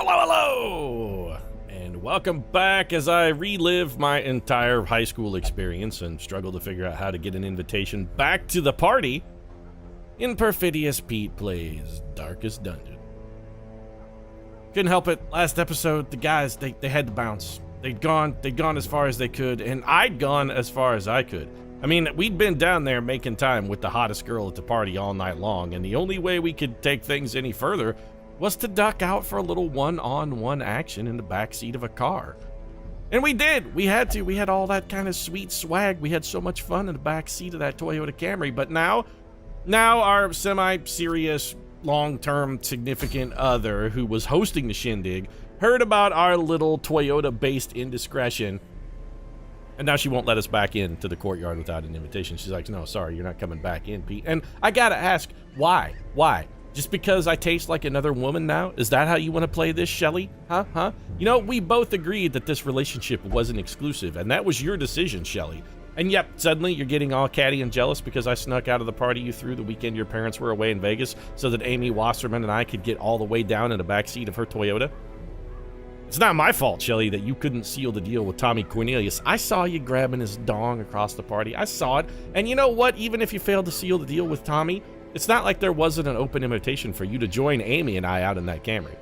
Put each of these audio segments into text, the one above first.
Hello, hello! And welcome back as I relive my entire high school experience and struggle to figure out how to get an invitation back to the party in Perfidious Pete Plays Darkest Dungeon. Couldn't help it. Last episode, the guys, they had to bounce. They'd gone as far as they could, and I'd gone as far as I could. I mean, we'd been down there making time with the hottest girl at the party all night long, and the only way we could take things any further was to duck out for a little one-on-one action in the backseat of a car. And we did. We had to. We had all that kind of sweet swag. We had so much fun in the backseat of that Toyota Camry. But now our semi-serious, long-term significant other who was hosting the shindig heard about our little Toyota-based indiscretion. And now she won't let us back into the courtyard without an invitation. She's like, no, sorry, you're not coming back in, Pete. And I gotta ask, why? Why? Just because I taste like another woman now? Is that how you want to play this, Shelly? Huh? You know, we both agreed that this relationship wasn't exclusive, and that was your decision, Shelly. And yep, suddenly you're getting all catty and jealous because I snuck out of the party you threw the weekend your parents were away in Vegas so that Amy Wasserman and I could get all the way down in the backseat of her Toyota. It's not my fault, Shelly, that you couldn't seal the deal with Tommy Cornelius. I saw you grabbing his dong across the party. I saw it. And you know what? Even if you failed to seal the deal with Tommy, it's not like there wasn't an open invitation for you to join Amy and I out in that Camry.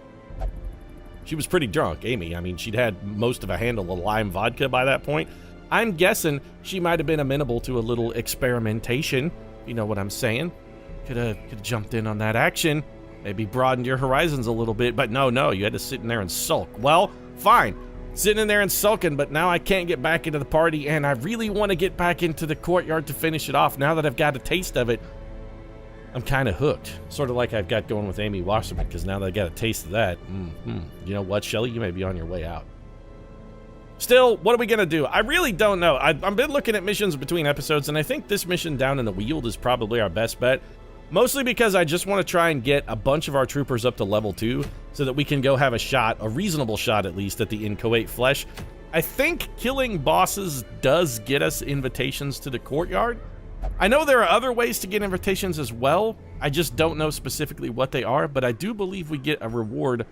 She was pretty drunk, Amy. I mean, she'd had most of a handle of lime vodka by that point. I'm guessing she might have been amenable to a little experimentation. You know what I'm saying? Could have jumped in on that action. Maybe broadened your horizons a little bit, but no, you had to sit in there and sulk. Well, fine. Sitting in there and sulking, but now I can't get back into the party, and I really want to get back into the courtyard to finish it off. Now that I've got a taste of it, I'm kind of hooked. Sort of like I've got going with Amy Wasserman, because now that I got a taste of that, you know what, Shelly? You may be on your way out. Still, what are we going to do? I really don't know. I've been looking at missions between episodes, and I think this mission down in the Weald is probably our best bet. Mostly because I just want to try and get a bunch of our troopers up to level 2 so that we can go have a shot, a reasonable shot at least, at the inchoate flesh. I think killing bosses does get us invitations to the courtyard. I know there are other ways to get invitations as well. I just don't know specifically what they are, but I do believe we get a reward.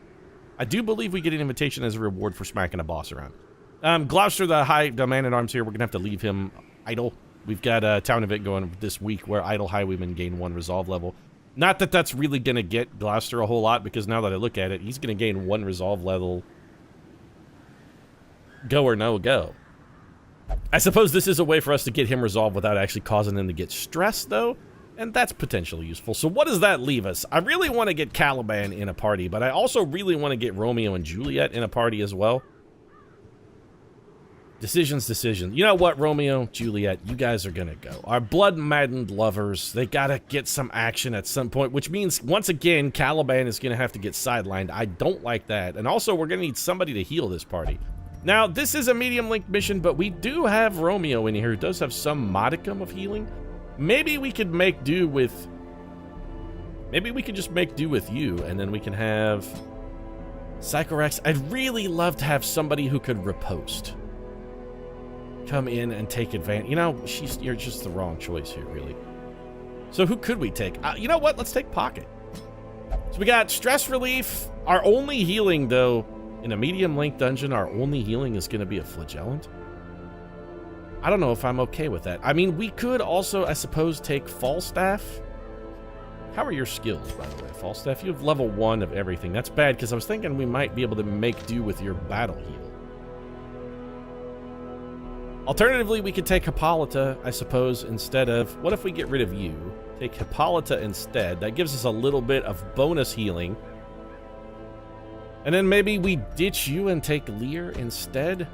I do believe we get an invitation as a reward for smacking a boss around. Gloucester, the man-at-arms here, we're going to have to leave him idle. We've got a town event going this week where idle highwaymen gain 1 resolve level. Not that that's really going to get Gloucester a whole lot, because now that I look at it, he's going to gain 1 resolve level. Go or no go. I suppose this is a way for us to get him resolved without actually causing him to get stressed, though, and that's potentially useful. So what does that leave us? I really want to get Caliban in a party, but I also really want to get Romeo and Juliet in a party as well. Decisions. You know what, Romeo, Juliet, you guys are gonna go. Our blood-maddened lovers, they gotta get some action at some point, which means, once again, Caliban is gonna have to get sidelined. I don't like that. And also, we're gonna need somebody to heal this party. Now, this is a medium-link mission, but we do have Romeo in here who does have some modicum of healing. Maybe we could make do with... Maybe we could just make do with you, and then we can have... Psychorex. I'd really love to have somebody who could riposte. Come in and take advantage. You know, you're just the wrong choice here, really. So who could we take? You know what? Let's take Pocket. So we got stress relief. Our only healing, though, in a medium-length dungeon, our only healing is going to be a flagellant. I don't know if I'm okay with that. I mean, we could also, I suppose, take Falstaff. How are your skills, by the way, Falstaff? You have level 1 of everything. That's bad, because I was thinking we might be able to make do with your battle heal. Alternatively, we could take Hippolyta, I suppose, instead of... What if we get rid of you? Take Hippolyta instead. That gives us a little bit of bonus healing. And then maybe we ditch you and take Lear instead?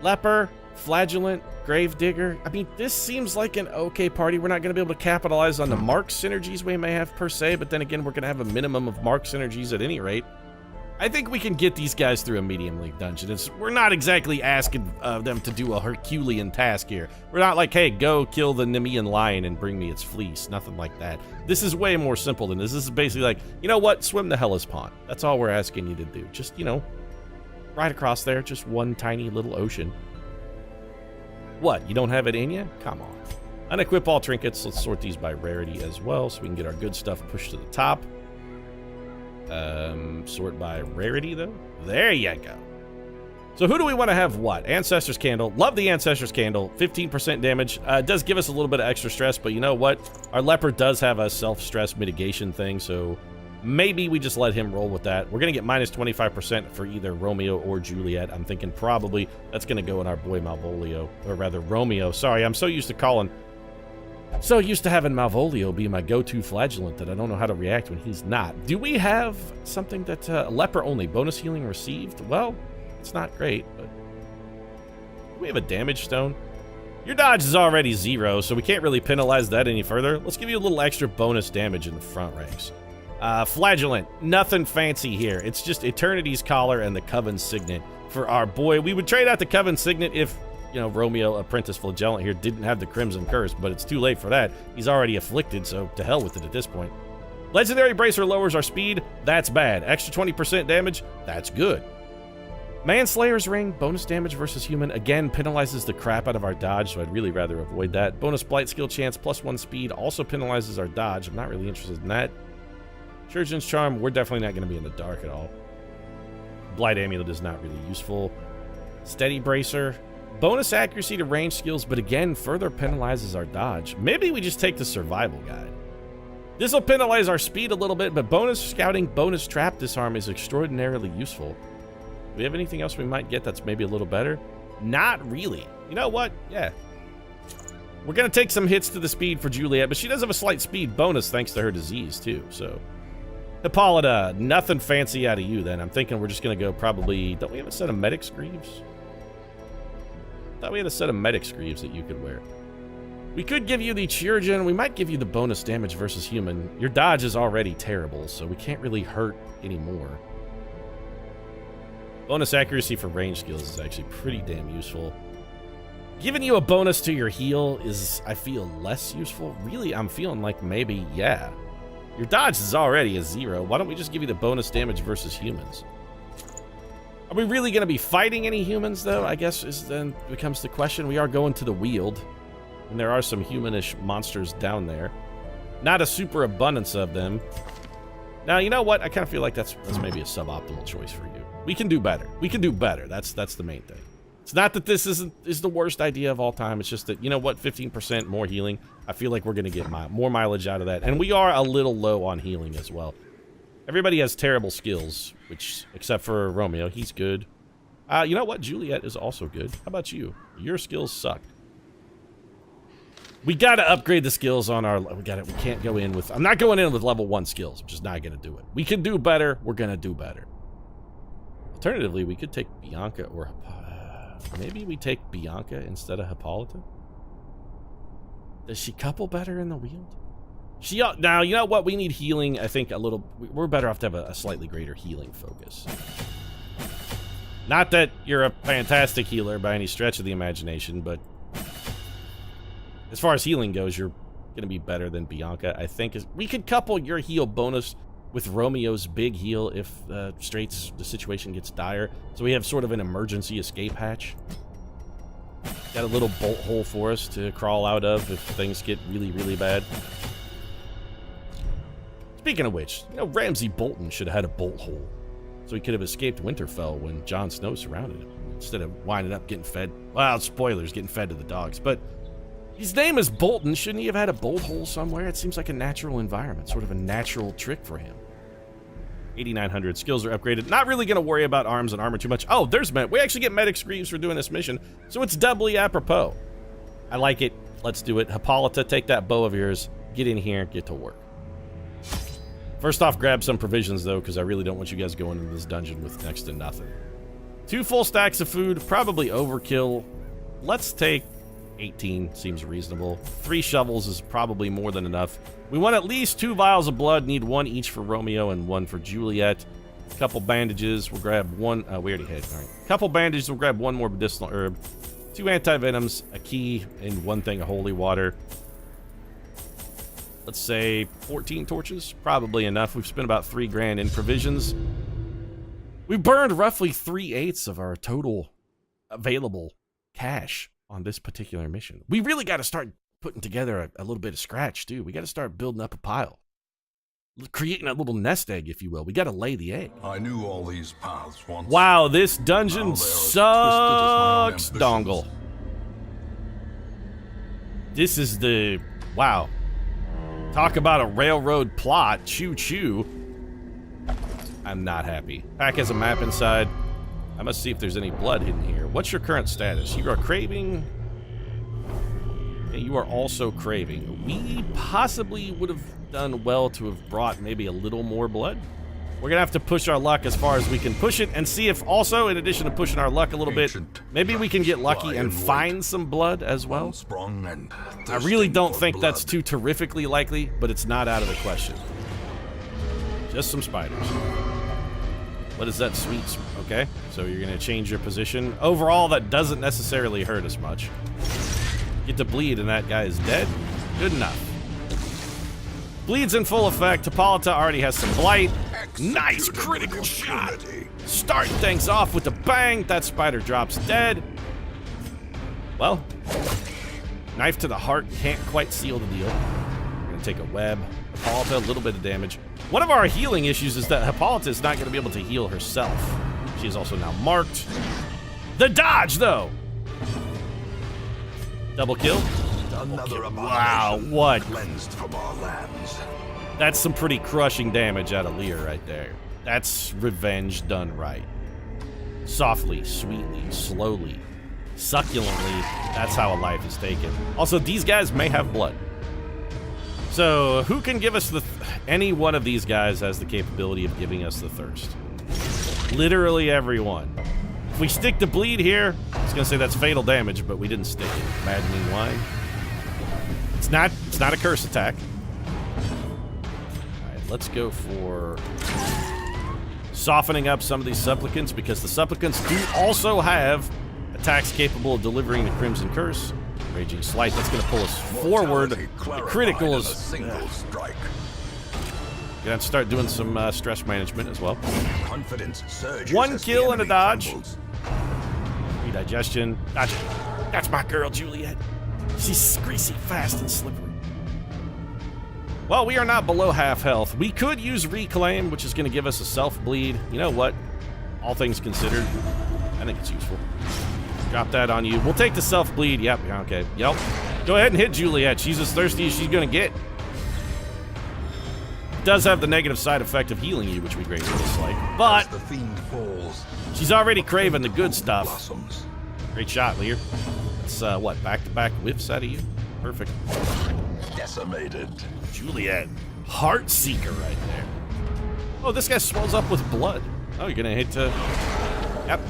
Leper, Flagellant, Gravedigger. I mean, this seems like an okay party. We're not going to be able to capitalize on the mark synergies we may have per se, but then again, we're going to have a minimum of mark synergies at any rate. I think we can get these guys through a medium-length dungeon. We're not exactly asking them to do a Herculean task here. We're not like, hey, go kill the Nemean lion and bring me its fleece. Nothing like that. This is way more simple than this. This is basically like, you know what? Swim the Hellespont. That's all we're asking you to do. Just, you know, right across there. Just one tiny little ocean. What? You don't have it in you? Come on. Unequip all trinkets. Let's sort these by rarity as well so we can get our good stuff pushed to the top. Sort by rarity, though. There you go. So who do we want to have what? Ancestor's Candle. Love the Ancestor's Candle. 15% damage. Does give us a little bit of extra stress, but you know what? Our leper does have a self-stress mitigation thing, so maybe we just let him roll with that. We're going to get minus 25% for either Romeo or Juliet. I'm thinking probably that's going to go in our boy Malvolio, or rather Romeo. Sorry, I'm so used to having Malvolio be my go-to flagellant that I don't know how to react when he's not. Do we have something that leper only bonus healing received? Well, it's not great, but do we have a damage stone? Your dodge is already 0, so we can't really penalize that any further. Let's give you a little extra bonus damage in the front ranks. Flagellant, nothing fancy here. It's just Eternity's Collar and the Coven Signet for our boy. We would trade out the Coven Signet if, you know, Romeo, Apprentice Flagellant here, didn't have the Crimson Curse, but it's too late for that. He's already afflicted, so to hell with it at this point. Legendary Bracer lowers our speed. That's bad. Extra 20% damage. That's good. Manslayer's Ring, bonus damage versus human, again penalizes the crap out of our dodge, so I'd really rather avoid that. Bonus Blight skill chance, +1 speed, also penalizes our dodge. I'm not really interested in that. Surgeon's Charm, we're definitely not going to be in the dark at all. Blight Amulet is not really useful. Steady Bracer, bonus accuracy to range skills, but again, further penalizes our dodge. Maybe we just take the Survival Guide. This will penalize our speed a little bit, but bonus Scouting, bonus Trap Disarm is extraordinarily useful. Do we have anything else we might get that's maybe a little better? Not really. You know what? Yeah. We're going to take some hits to the speed for Juliet, but she does have a slight speed bonus thanks to her disease, too, so. Hippolyta, nothing fancy out of you, then. I'm thinking we're just going to go probably... Don't we have a set of Medic's Greaves? I thought we had a set of Medic's Greaves that you could wear. We could give you the Chirurgeon. We might give you the bonus damage versus human. Your dodge is already terrible, so we can't really hurt anymore. Bonus accuracy for range skills is actually pretty damn useful. Giving you a bonus to your heal is, I feel, less useful. Really, I'm feeling like maybe, yeah. Your dodge is already a 0. Why don't we just give you the bonus damage versus humans? Are we really going to be fighting any humans, though? I guess then becomes the question. We are going to the Weald, and there are some humanish monsters down there. Not a super abundance of them. Now, you know what? I kind of feel like that's maybe a suboptimal choice for you. We can do better. We can do better. That's the main thing. It's not that this is the worst idea of all time. It's just that, you know what? 15% more healing. I feel like we're going to get more mileage out of that. And we are a little low on healing as well. Everybody has terrible skills, which, except for Romeo, he's good. You know what? Juliet is also good. How about you? Your skills suck. We got to upgrade the skills on our... We can't go in with... I'm not going in with level 1 skills. I'm just not going to do it. We can do better. We're going to do better. Alternatively, we could take Bianca or... maybe we take Bianca instead of Hippolyta? Does she couple better in the Weald? Now, you know what? We need healing, I think, a little... We're better off to have a slightly greater healing focus. Not that you're a fantastic healer by any stretch of the imagination, but... as far as healing goes, you're going to be better than Bianca, I think. We could couple your heal bonus with Romeo's big heal if the situation gets dire. So we have sort of an emergency escape hatch. Got a little bolt hole for us to crawl out of if things get really, really bad. Speaking of which, you know, Ramsay Bolton should have had a bolt hole. So he could have escaped Winterfell when Jon Snow surrounded him. Instead of winding up getting fed... Well, spoilers, getting fed to the dogs. But his name is Bolton. Shouldn't he have had a bolt hole somewhere? It seems like a natural environment. Sort of a natural trick for him. 8,900 skills are upgraded. Not really going to worry about arms and armor too much. Oh, there's we actually get Medic's Greaves for doing this mission, so it's doubly apropos. I like it. Let's do it. Hippolyta, take that bow of yours. Get in here. Get to work. First off, grab some provisions, though, because I really don't want you guys going into this dungeon with next to nothing. 2 full stacks of food. Probably overkill. Let's take 18. Seems reasonable. 3 shovels is probably more than enough. We want at least 2 vials of blood. Need 1 each for Romeo and 1 for Juliet. A couple bandages. We'll grab 1. We already had. All right. Couple bandages. We'll grab 1 more medicinal herb. 2 anti-venoms. A key. And 1 thing of holy water. Let's say 14 torches. Probably enough. We've spent about 3 grand in provisions. We burned roughly 3/8 of our total available cash on this particular mission. We really got to start putting together a little bit of scratch, too. We got to start building up a pile. creating a little nest egg, if you will. We got to lay the egg. I knew all these paths once. Wow, this dungeon sucks, dongle. This is the... Wow. Talk about a railroad plot. Choo-choo. I'm not happy. Pack has a map inside. I must see if there's any blood hidden here. What's your current status? You are craving... Yeah, you are also craving. We possibly would have done well to have brought maybe a little more blood. We're gonna have to push our luck as far as we can push it and see if also, in addition to pushing our luck a little bit, maybe we can get lucky and find some blood as well. I really don't think that's too terrifically likely, but it's not out of the question. Just some spiders. What is that, sweets? Okay, so you're gonna change your position. Overall, that doesn't necessarily hurt us much. Get to bleed and that guy is dead. Good enough. Bleed's in full effect. Hippolyta already has some blight. Nice critical shot. Starting things off with a bang. That spider drops dead. Well, knife to the heart can't quite seal the deal. We're gonna take a web. Hippolyta, a little bit of damage. One of our healing issues is that Hippolyta is not gonna be able to heal herself. She is also now marked. The dodge, though. Double kill. Wow, what? Cleansed from our lands. That's some pretty crushing damage out of Lear right there. That's revenge done right. Softly, sweetly, slowly, succulently, that's how a life is taken. Also, these guys may have blood. So, who can give us the... Any one of these guys has the capability of giving us the thirst. Literally everyone. If we stick to bleed here, I was gonna say that's fatal damage, but we didn't stick it. Maddening wine. It's not a curse attack. Alright, let's go for softening up some of these supplicants, because the supplicants do also have attacks capable of delivering the Crimson Curse. Raging Slight, that's gonna pull us forward. The critical is... Gonna start doing some stress management as well. One kill and a dodge. Redigestion. Dodge. That's my girl, Juliet. She's greasy, fast, and slippery. Well, we are not below half health. We could use Reclaim, which is going to give us a self-bleed. You know what? All things considered, I think it's useful. Drop that on you. We'll take the self-bleed. Yep, okay. Yep. Go ahead and hit Juliet. She's as thirsty as she's going to get. It does have the negative side effect of healing you, which we greatly dislike. But the fiend falls, she's already craving the good stuff. blossoms. Great shot, Lear. It's, what, back-to-back whiffs out of you? Perfect. Decimated. Juliet. Heart Seeker right there. Oh, this guy swells up with blood. Oh, you're gonna hit, Yep.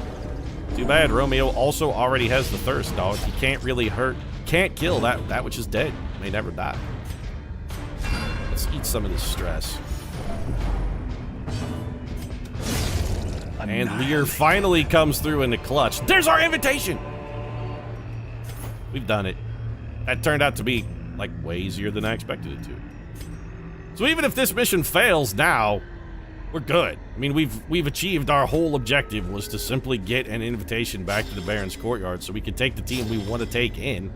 Too bad. Romeo also already has the thirst, dog. He can't really hurt. Can't kill that which is dead. May never die. Let's eat some of this stress. And Lear finally comes through in the clutch. There's our invitation! We've done it. That turned out to be, like, way easier than I expected it to. So even if this mission fails now, we're good. I mean, we've achieved our whole objective, was to simply get an invitation back to the Baron's Courtyard so we could take the team we want to take in,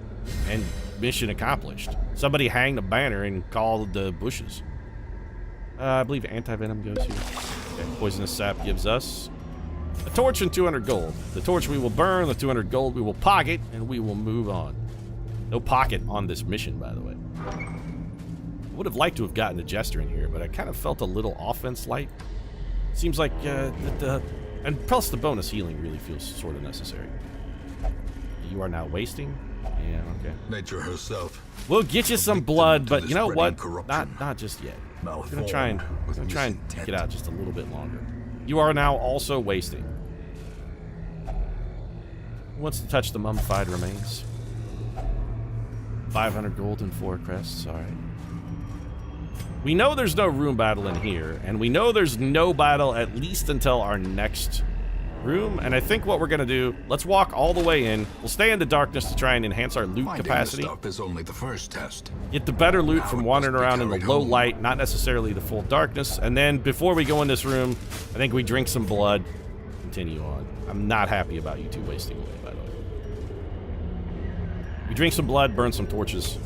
and mission accomplished. Somebody hang the banner and call the bushes. I believe anti-venom goes here. Okay, poisonous sap gives us a torch and 200 gold. The torch we will burn, the 200 gold we will pocket, and we will move on. No pocket on this mission, by the way. I would have liked to have gotten a Jester in here, but I kind of felt a little offense light. Seems like, and plus the bonus healing really feels sort of necessary. You are now wasting? Yeah, okay. Nature herself. We'll get you some blood, but you know what? Not just yet. We're gonna try and get out just a little bit longer. You are now also wasting. Who wants to touch the mummified remains? 500 gold and 4 crests, alright. We know there's no room battle in here, and we know there's no battle at least until our next room, and I think what we're gonna do, let's walk all the way in. We'll stay in the darkness to try and enhance our loot capacity. Stuff is only the first test. Get the better loot from wandering around in the low light, not necessarily the full darkness, and then before we go in this room, I think we drink some blood, continue on. I'm not happy about you two wasting away, by the way. We drink some blood, burn some torches.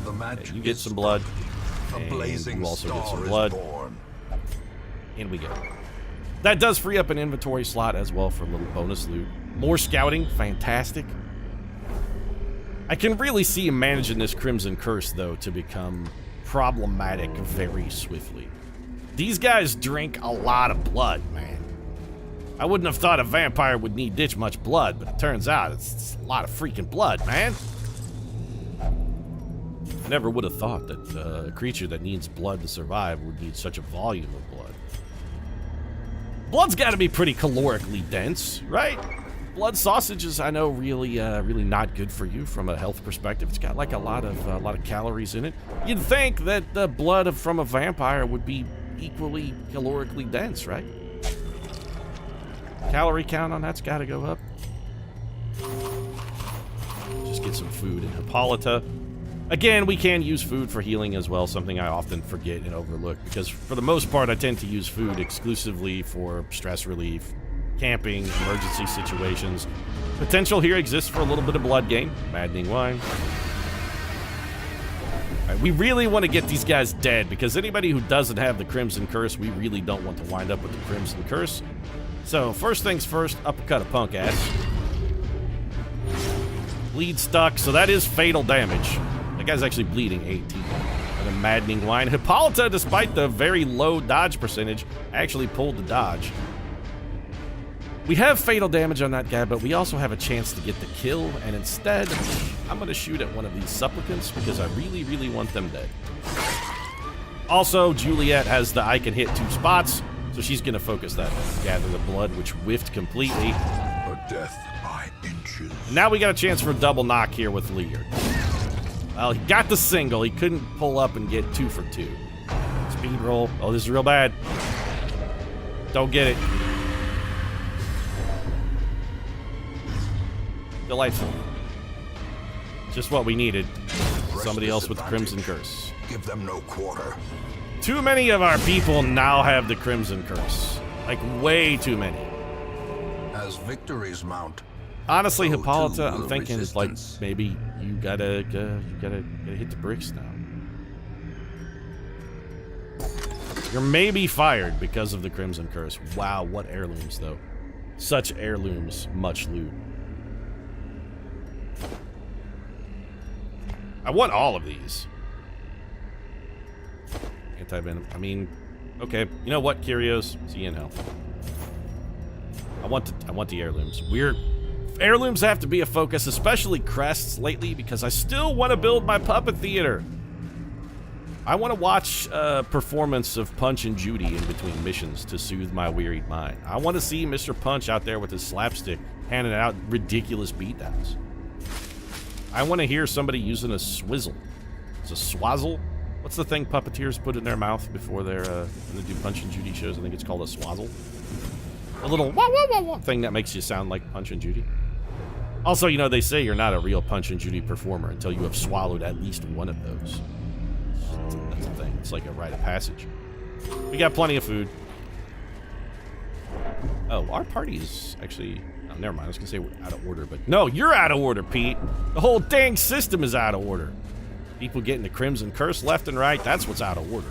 The Okay, you get some blood. A And blazing you also get star some is blood. born. In we go. That does free up an inventory slot as well for a little bonus loot. More scouting, fantastic. I can really see him managing this Crimson Curse, though, to become problematic very swiftly. These guys drink a lot of blood, man. I wouldn't have thought a vampire would need this much blood, but it turns out it's a lot of freaking blood, man. I never would have thought that a creature that needs blood to survive would need such a volume of blood. Blood's got to be pretty calorically dense, right? Blood sausages, I know, really not good for you from a health perspective. It's got like a lot of calories in it. You'd think that the blood from a vampire would be equally calorically dense, right? Calorie count on that's got to go up. Just get some food in Hippolyta. Again, we can use food for healing as well, something I often forget and overlook, because for the most part, I tend to use food exclusively for stress relief, camping, emergency situations. Potential here exists for a little bit of blood gain. Maddening wine. All right, we really want to get these guys dead, because anybody who doesn't have the Crimson Curse, we really don't want to wind up with the Crimson Curse. So, first things first, uppercut a punk ass. Bleed stuck, so that is fatal damage. That guy's actually bleeding 18. And a maddening wine. Hippolyta, despite the very low dodge percentage, actually pulled the dodge. We have fatal damage on that guy, but we also have a chance to get the kill, and instead, I'm going to shoot at one of these supplicants because I really, really want them dead. Also, Juliet has the I can hit 2 spots, so she's going to focus that on gather the blood, which whiffed completely. A death by inches. Now we got a chance for a double knock here with Lear. Well, he got the single. He couldn't pull up and get 2 for 2. Speed roll. Oh, this is real bad. Don't get it. Delightful. Just what we needed. Somebody else with the Crimson Curse. Give them no quarter. Too many of our people now have the Crimson Curse. Like, way too many. As victories mount. Honestly, so Hippolyta, too I'm will thinking, resistance. like, maybe you gotta hit the bricks now. You're maybe fired because of the Crimson Curse. Wow, what heirlooms, though. Such heirlooms, much loot. I want all of these. Anti-venom. I mean, okay. You know what, Kyrios? See you in hell. I want the heirlooms. Heirlooms have to be a focus, especially crests lately, because I still want to build my puppet theater. I want to watch a performance of Punch and Judy in between missions to soothe my wearied mind. I want to see Mr. Punch out there with his slapstick handing out ridiculous beatdowns. I want to hear somebody using a swizzle. It's a swazzle. What's the thing puppeteers put in their mouth before they're when they do Punch and Judy shows? I think it's called a swazzle. A little wah wah wah wah thing that makes you sound like Punch and Judy. Also, you know, they say you're not a real Punch and Judy performer until you have swallowed at least one of those. That's a thing. It's like a rite of passage. We got plenty of food. Oh, our party is actually... Oh, never mind. I was going to say we're out of order, but... No, you're out of order, Pete. The whole dang system is out of order. People getting the Crimson Curse left and right. That's what's out of order.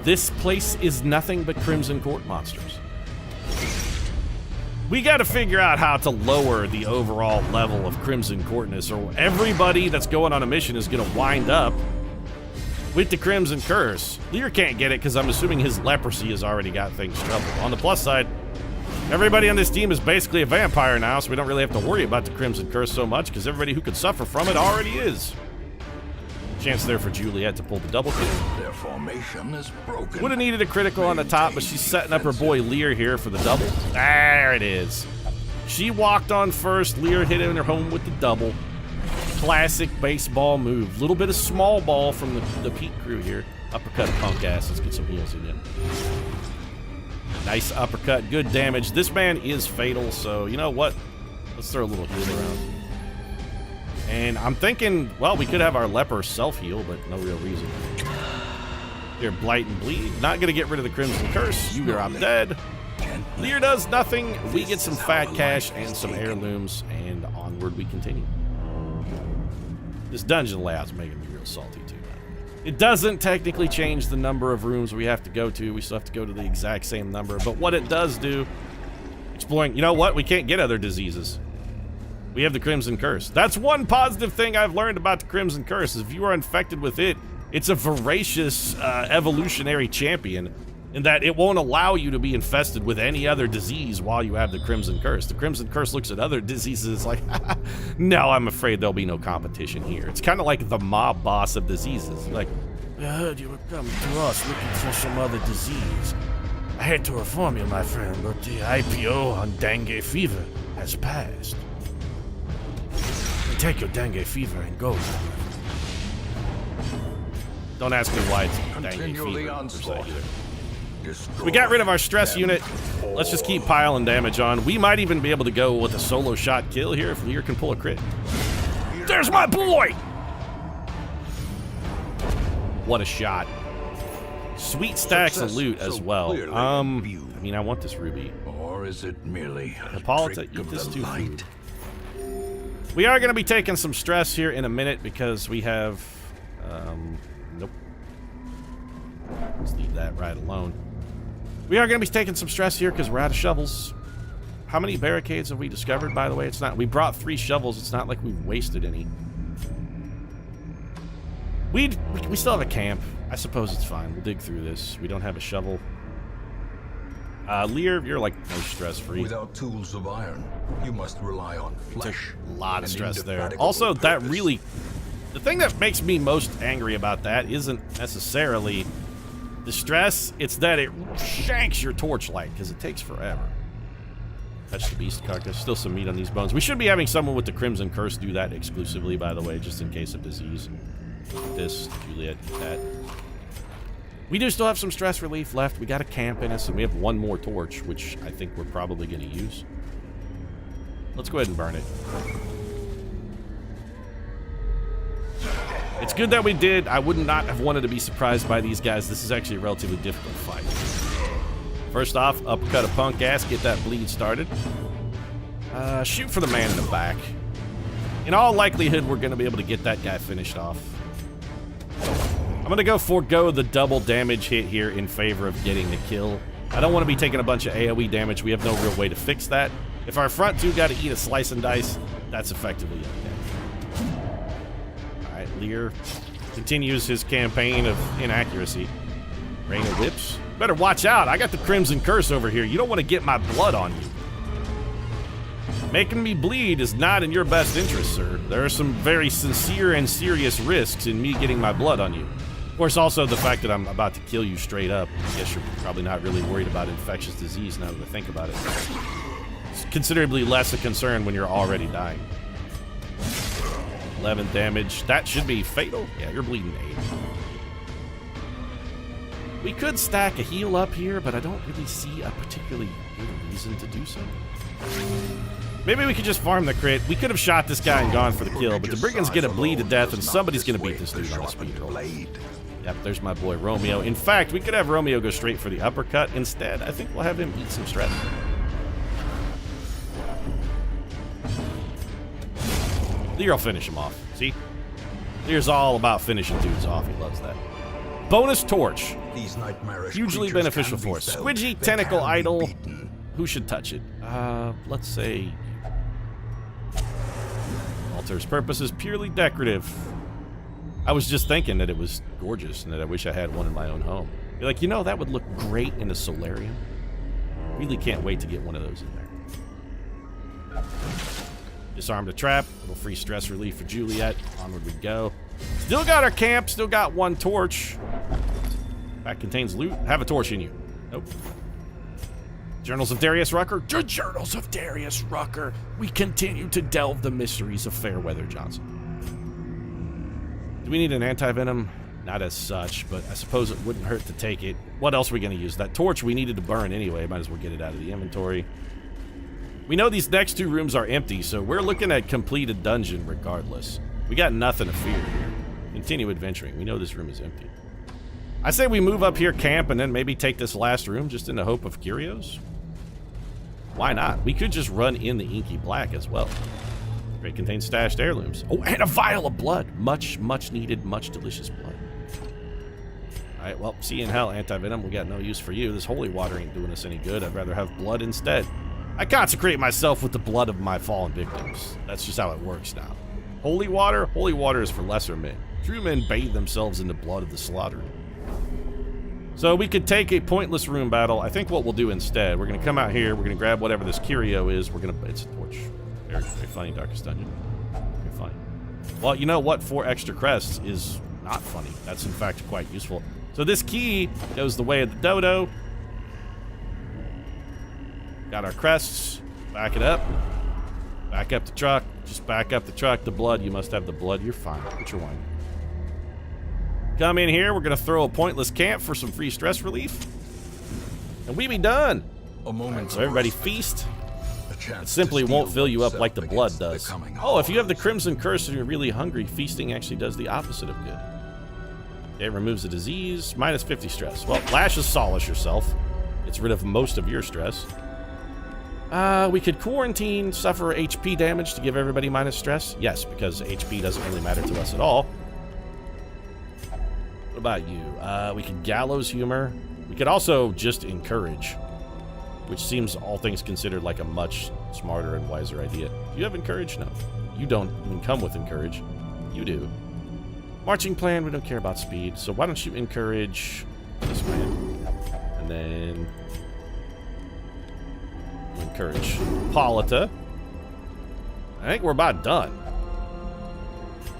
This place is nothing but Crimson Court monsters. We got to figure out how to lower the overall level of Crimson Courtness, or everybody that's going on a mission is going to wind up with the Crimson Curse. Lear can't get it because I'm assuming his leprosy has already got things troubled. On the plus side, everybody on this team is basically a vampire now, so we don't really have to worry about the Crimson Curse so much because everybody who could suffer from it already is. Chance there for Juliet to pull the double kill. Their formation is broken. Would have needed a critical on the top, but she's setting up her boy Lear here for the double. There it is. She walked on first. Lear hit in her home with the double. Classic baseball move. Little bit of small ball from the Pete crew here. Uppercut punk ass. Let's get some heals in you. Nice uppercut. Good damage. This man is fatal, so you know what? Let's throw a little heal around. And I'm thinking, well, we could have our leper self-heal, but no real reason. Here, Blight and Bleed. Not going to get rid of the Crimson Curse. You are dead. Lear does nothing. We get some fat cash and some heirlooms, and onward we continue. This dungeon layout's making me real salty too. It doesn't technically change the number of rooms we have to go to. We still have to go to the exact same number. But what it does do, exploring, you know what? We can't get other diseases. We have the Crimson Curse. That's one positive thing I've learned about the Crimson Curse. Is if you are infected with it, it's a voracious evolutionary champion in that it won't allow you to be infested with any other disease while you have the Crimson Curse. The Crimson Curse looks at other diseases like, no, I'm afraid there'll be no competition here. It's kind of like the mob boss of diseases. Like, I heard you were coming to us looking for some other disease. I hate to inform you, my friend, but the IPO on dengue fever has passed. Take your dengue fever and go. Don't ask me why it's dengue fever. We got rid of our stress unit. Let's just keep piling damage on. We might even be able to go with a solo shot kill here if Lear can pull a crit. There's my boy! What a shot. Sweet stacks of loot as well. I mean, I want this ruby. Or is it merely Hippolyta, eat this too food. We are going to be taking some stress here in a minute because we have... nope. Let's leave that right alone. We are going to be taking some stress here because we're out of shovels. How many barricades have we discovered, by the way? It's not... We brought 3 shovels. It's not like we've wasted any. We still have a camp. I suppose it's fine. We'll dig through this. We don't have a shovel. Lear, you're like no stress-free. Without tools of iron, you must rely on flesh. A lot of stress there. Also, that really... The thing that makes me most angry about that isn't necessarily the stress, it's that it shanks your torchlight, because it takes forever. Touch the beast carcass. Still some meat on these bones. We should be having someone with the Crimson Curse do that exclusively, by the way, just in case of disease. This, Juliet, that. We do still have some stress relief left. We got a camp in us, and we have 1 more torch, which I think we're probably going to use. Let's go ahead and burn it. It's good that we did. I would not have wanted to be surprised by these guys. This is actually a relatively difficult fight. First off, uppercut a punk ass, get that bleed started. Shoot for the man in the back. In all likelihood, we're going to be able to get that guy finished off. I'm going to forego the double damage hit here in favor of getting the kill. I don't want to be taking a bunch of AoE damage. We have no real way to fix that. If our front 2 got to eat a slice and dice, that's effectively okay. Alright, Lear continues his campaign of inaccuracy. Rain of whips. Better watch out. I got the Crimson Curse over here. You don't want to get my blood on you. Making me bleed is not in your best interest, sir. There are some very sincere and serious risks in me getting my blood on you. Of course, also the fact that I'm about to kill you straight up. I guess you're probably not really worried about infectious disease now that I think about it. It's considerably less a concern when you're already dying. 11 damage. That should be fatal. Yeah, you're bleeding 8. We could stack a heal up here, but I don't really see a particularly good reason to do so. Maybe we could just farm the crit. We could have shot this guy and gone for the kill, but the brigands get a bleed to death, and somebody's going to beat this dude on a speed roll. Yep, there's my boy Romeo. In fact, we could have Romeo go straight for the uppercut. Instead, I think we'll have him eat some stress. Lear will finish him off. See? Lear's all about finishing dudes off. He loves that. Bonus torch. Hugely beneficial for us. Squidgy, tentacle idol. Who should touch it? Let's say... Altar's purpose is purely decorative. I was just thinking that it was gorgeous and that I wish I had one in my own home. You're like, you know, that would look great in a solarium. Really can't wait to get one of those in there. Disarm the trap. A little free stress relief for Juliet. Onward we go. Still got our camp. Still got 1 torch. That contains loot. Have a torch in you. Nope. Journals of Darius Rucker. The Journals of Darius Rucker. We continue to delve the mysteries of Fairweather Johnson. Do we need an anti-venom? Not as such, but I suppose it wouldn't hurt to take it. What else are we going to use? That torch we needed to burn anyway. Might as well get it out of the inventory. We know these next 2 rooms are empty, so we're looking at completed dungeon regardless. We got nothing to fear here. Continue adventuring. We know this room is empty. I say we move up here, camp, and then maybe take this last room just in the hope of curios. Why not? We could just run in the inky black as well. Crate contains stashed heirlooms. Oh, and a vial of blood. Much, much needed, much delicious blood. Alright, well, see you in hell, anti-venom. We got no use for you. This holy water ain't doing us any good. I'd rather have blood instead. I consecrate myself with the blood of my fallen victims. That's just how it works now. Holy water? Holy water is for lesser men. True men bathe themselves in the blood of the slaughtered. So we could take a pointless room battle. I think what we'll do instead, we're going to come out here, we're going to grab whatever this curio is, we're going to... It's a torch. Very, very funny, Darkest Dungeon. Very funny. Well, you know what? 4 extra crests is not funny. That's, in fact, quite useful. So this key goes the way of the dodo. Got our crests. Back it up. Back up the truck. Just back up the truck. The blood. You must have the blood. You're fine. Put your wine. Come in here. We're going to throw a pointless camp for some free stress relief. And we be done. A moment. Right, so everybody feast. It simply won't fill you up like the blood does. Oh, if you have the Crimson Curse and you're really hungry, feasting actually does the opposite of good. It removes the disease, minus 50 stress. Well, lashes solace yourself. Gets rid of most of your stress. We could quarantine, suffer HP damage to give everybody minus stress. Yes, because HP doesn't really matter to us at all. What about you? We could gallows humor. We could also just encourage, which seems, all things considered, like a much smarter and wiser idea. Do you have encourage? No. You don't even come with encourage. You do. Marching plan, we don't care about speed, so why don't you encourage this man? And then encourage Polita. I think we're about done.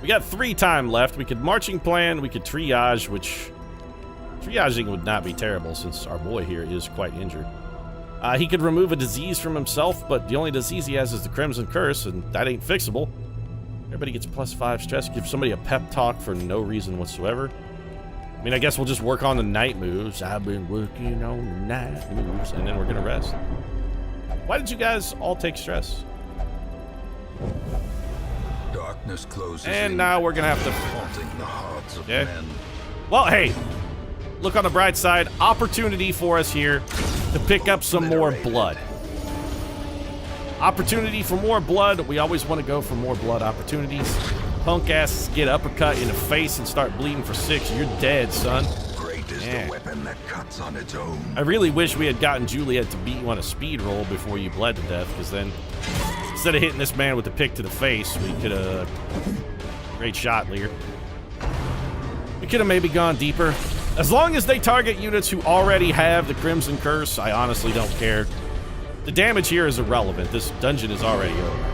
We got 3 time left. We could marching plan, we could triage, which triaging would not be terrible since our boy here is quite injured. He could remove a disease from himself, but the only disease he has is the Crimson Curse, and that ain't fixable. Everybody gets plus 5 stress. Give somebody a pep talk for no reason whatsoever. I mean, I guess we'll just work on the night moves. I've been working on the night moves, and then we're gonna rest. Why did you guys all take stress? Darkness closes and in, now we're gonna have to... haunting the hearts of Okay. men. Well, hey, look on the bright side. Opportunity for us here to pick up some more blood. Opportunity for more blood. We always want to go for more blood opportunities. Punk asses get uppercut in the face and start bleeding for 6. You're dead, son. Great is the weapon that cuts on its own. I really wish we had gotten Juliet to beat you on a speed roll before you bled to death, because then instead of hitting this man with the pick to the face, we could have... Great shot, Lear. We could have maybe gone deeper. As long as they target units who already have the Crimson Curse, I honestly don't care. The damage here is irrelevant. This dungeon is already over.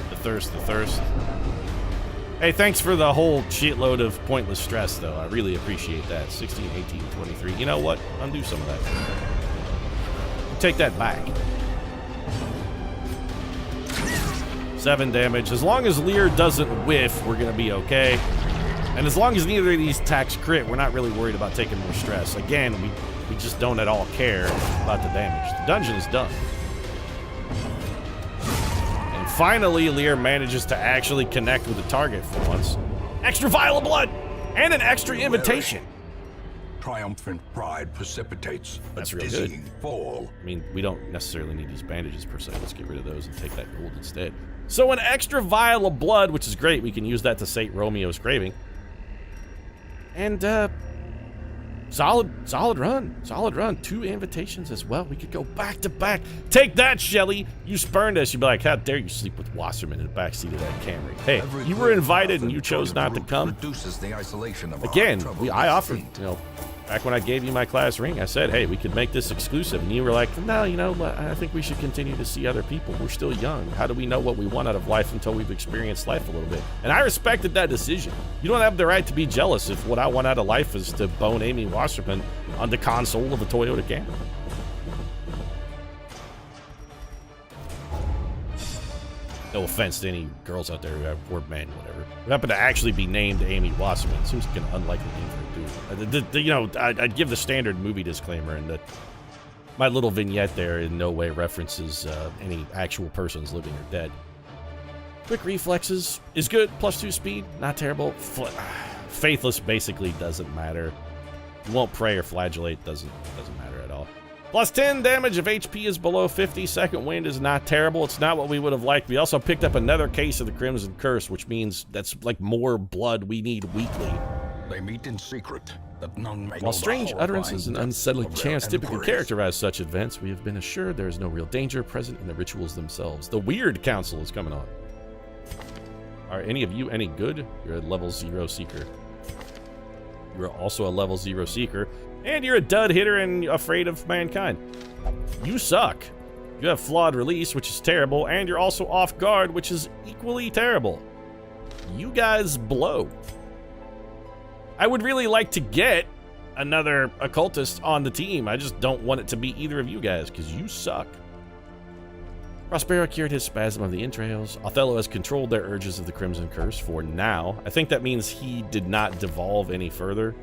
The thirst, the thirst. Hey, thanks for the whole shitload of pointless stress, though. I really appreciate that. 16, 18, 23. You know what? Undo some of that. Take that back. 7 damage. As long as Lear doesn't whiff, we're going to be okay. And as long as neither of these attacks crit, we're not really worried about taking more stress. Again, we just don't at all care about the damage. The dungeon is done. And finally, Lear manages to actually connect with the target for once. Extra vial of blood! And an extra invitation! Triumphant pride precipitates That's a real dizzying good. fall. I mean, we don't necessarily need these bandages per se. Let's get rid of those and take that gold instead. So an extra vial of blood, which is great. We can use that to sate Romeo's craving. And, solid run. Solid run. 2 invitations as well. We could go back to back. Take that, Shelly. You spurned us. You'd be like, how dare you sleep with Wasserman in the backseat of that Camry? Hey, you were invited and you chose not to come. Reduces the isolation of Again, I offered, you know, back when I gave you my class ring, I said, hey, we could make this exclusive. And you were like, no, you know, I think we should continue to see other people. We're still young. How do we know what we want out of life until we've experienced life a little bit? And I respected that decision. You don't have the right to be jealous if what I want out of life is to bone Amy Wasserman on the console of a Toyota Camry. No offense to any girls out there who have, or men, whatever, who happen to actually be named Amy Wasserman. It seems like an unlikely name for a dude. You know, I'd give the standard movie disclaimer, and that my little vignette there in no way references any actual persons living or dead. Quick reflexes is good. +2 speed, not terrible. Faithless basically doesn't matter. You won't pray or flagellate, doesn't matter at all. Plus 10 damage if HP is below 50. Second wind is not terrible. It's not what we would have liked. We also picked up another case of the Crimson Curse, which means that's like more blood we need weekly. They meet in secret, that none may know While the strange horrifying utterances and depth unsettling of their chants typically enquiries. characterize such events, we have been assured there is no real danger present in the rituals themselves. The Weird Council is coming on. Are any of you any good? You're a level 0 seeker. You're also a level 0 seeker. And you're a dud hitter and afraid of mankind. You suck. You have flawed release, which is terrible, and you're also off guard, which is equally terrible. You guys blow. I would really like to get another occultist on the team. I just don't want it to be either of you guys, because you suck. Prospero cured his spasm of the entrails. Othello has controlled their urges of the Crimson Curse for now. I think that means he did not devolve any further.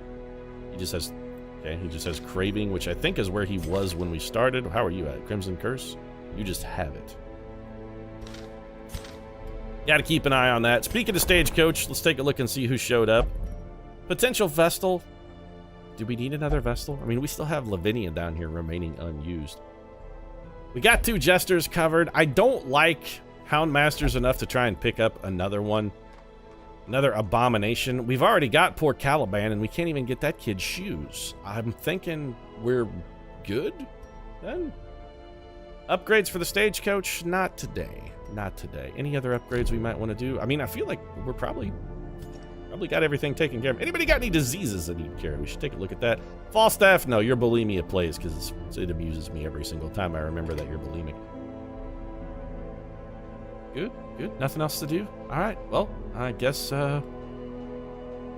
He just has, okay, he just has craving, which I think is where he was when we started. How are you at? Crimson Curse? You just have it. Gotta keep an eye on that. Speaking of Stagecoach, let's take a look and see who showed up. Potential Vestal. Do we need another Vestal? I mean, we still have Lavinia down here remaining unused. We got 2 Jesters covered. I don't like Houndmasters enough to try and pick up another one. Another Abomination. We've already got poor Caliban, and we can't even get that kid shoes. I'm thinking we're good then? Upgrades for the Stagecoach? Not today. Not today. Any other upgrades we might want to do? I mean, I feel like we're probably got everything taken care of. Anybody got any diseases that need care? We should take a look at that. Falstaff? No, your bulimia plays because it amuses me every single time I remember that you're bulimic. Good, good. Nothing else to do? All right, well, I guess, why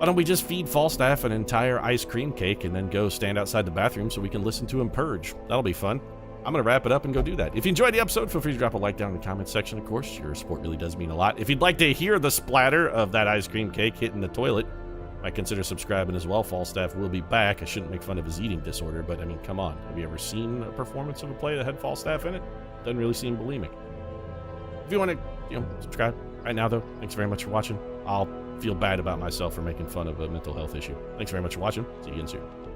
don't we just feed Falstaff an entire ice cream cake and then go stand outside the bathroom so we can listen to him purge. That'll be fun. I'm going to wrap it up and go do that. If you enjoyed the episode, feel free to drop a like down in the comments section, of course. Your support really does mean a lot. If you'd like to hear the splatter of that ice cream cake hitting the toilet, might consider subscribing as well. Falstaff will be back. I shouldn't make fun of his eating disorder, but I mean, come on. Have you ever seen a performance of a play that had Falstaff in it? Doesn't really seem bulimic. If you want to, subscribe right now, though, thanks very much for watching. I'll feel bad about myself for making fun of a mental health issue. Thanks very much for watching. See you again soon.